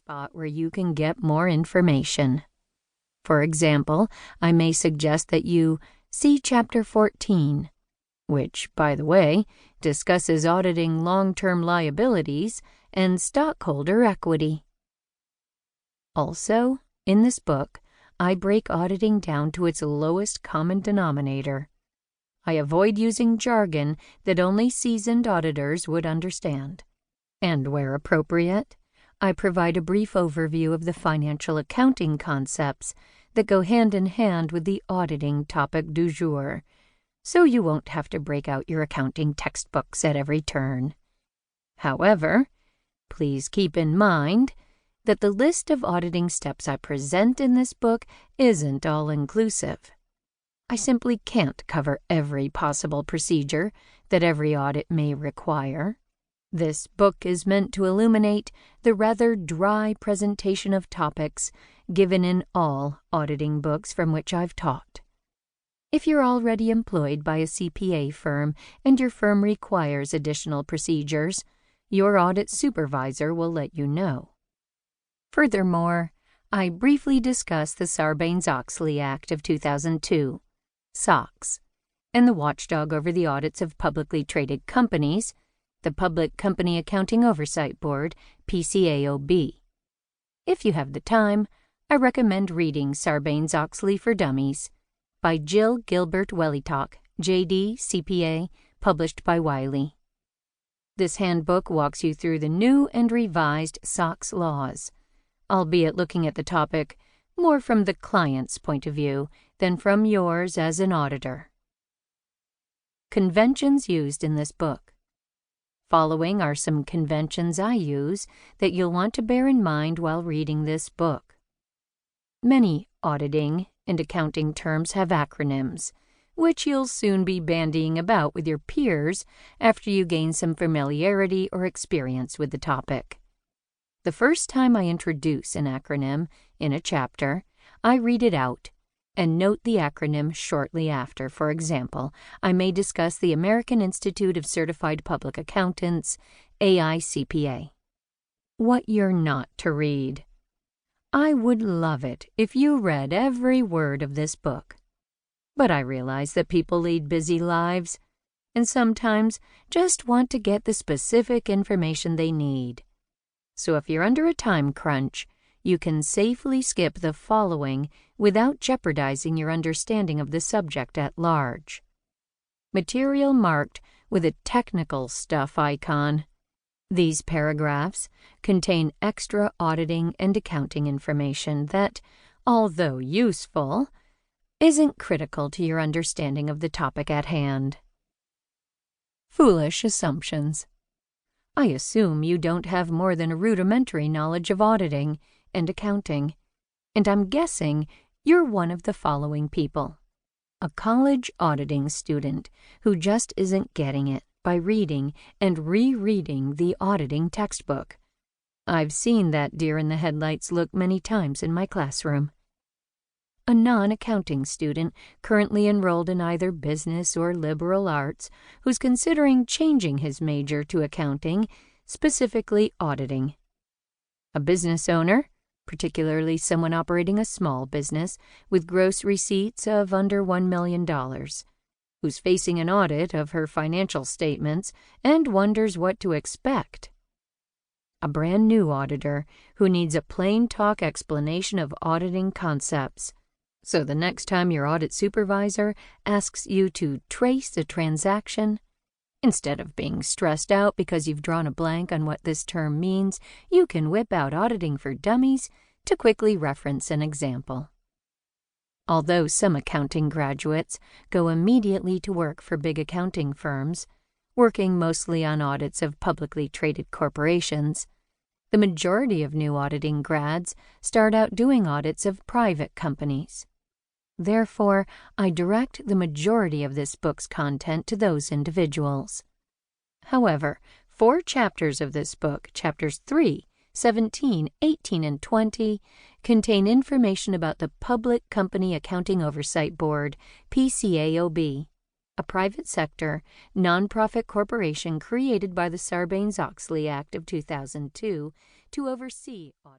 spot where you can get more information. For example, I may suggest that you see Chapter 14, which, by the way, discusses auditing long-term liabilities and stockholder equity. Also, in this book, I break auditing down to its lowest common denominator. I avoid using jargon that only seasoned auditors would understand. And where appropriate, I provide a brief overview of the financial accounting concepts that go hand in hand with the auditing topic du jour, so you won't have to break out your accounting textbooks at every turn. However, please keep in mind that the list of auditing steps I present in this book isn't all-inclusive. I simply can't cover every possible procedure that every audit may require. This book is meant to illuminate the rather dry presentation of topics given in all auditing books from which I've taught. If you're already employed by a CPA firm and your firm requires additional procedures, your audit supervisor will let you know. Furthermore, I briefly discuss the Sarbanes-Oxley Act of 2002, SOX, and the watchdog over the audits of publicly traded companies, the Public Company Accounting Oversight Board, PCAOB. If you have the time, I recommend reading Sarbanes-Oxley for Dummies by Jill Gilbert Wellitalk, JD, CPA, published by Wiley. This handbook walks you through the new and revised SOX laws, albeit looking at the topic more from the client's point of view than from yours as an auditor. Conventions used in this book. Following are some conventions I use that you'll want to bear in mind while reading this book. Many auditing and accounting terms have acronyms, which you'll soon be bandying about with your peers after you gain some familiarity or experience with the topic. The first time I introduce an acronym in a chapter, I read it out and note the acronym shortly after. For example, I may discuss the American Institute of Certified Public Accountants, AICPA. What you're not to read. I would love it if you read every word of this book. But I realize that people lead busy lives and sometimes just want to get the specific information they need. So if you're under a time crunch, you can safely skip the following without jeopardizing your understanding of the subject at large. Material marked with a technical stuff icon. These paragraphs contain extra auditing and accounting information that, although useful, isn't critical to your understanding of the topic at hand. Foolish assumptions. I assume you don't have more than a rudimentary knowledge of auditing and accounting, and I'm guessing you're one of the following people. A college auditing student who just isn't getting it by reading and rereading the auditing textbook. I've seen that deer in the headlights look many times in my classroom. A non-accounting student currently enrolled in either business or liberal arts who's considering changing his major to accounting, specifically auditing. A business owner, particularly someone operating a small business with gross receipts of under $1 million, who's facing an audit of her financial statements and wonders what to expect. A brand new auditor who needs a plain talk explanation of auditing concepts. So the next time your audit supervisor asks you to trace a transaction, instead of being stressed out because you've drawn a blank on what this term means, you can whip out Auditing for Dummies to quickly reference an example. Although some accounting graduates go immediately to work for big accounting firms, working mostly on audits of publicly traded corporations, the majority of new auditing grads start out doing audits of private companies. Therefore, I direct the majority of this book's content to those individuals. However, 4 chapters of this book, chapters 3, 17, 18, and 20, contain information about the Public Company Accounting Oversight Board, PCAOB, a private sector, nonprofit corporation created by the Sarbanes-Oxley Act of 2002 to oversee audit.